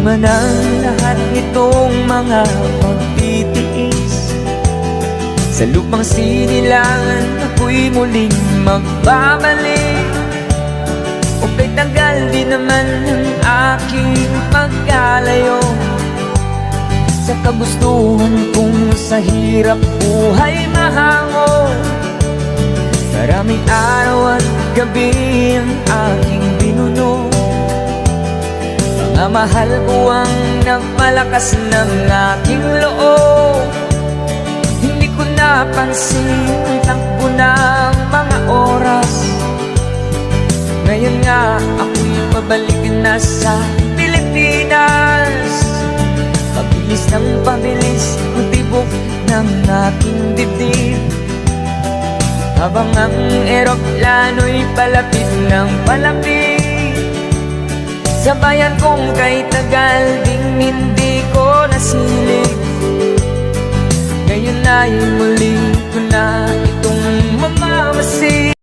Bunga ng lahat nitong mga pagtitiis, sa lupang sinilangan ako'y muling magbabalik. O kay tagal din naman ng aking pagkalayo sa kagustuhan kong sa hirap buhay mahango. Maraming araw at gabi ang aking binuno, mga mahal buwang nagpalakas ng aking loob. Hindi ko napansin ang takbo ng mga oras. Ngayon nga ako'y pabalik na sa Pilipinas. Pabilis ng pabilis ang tibok ng aking dibdib, habang ang eroplano'y palapit ng palapit sa bayan kong kay tagal ding hindi ko nasilip. Ngayon ay muli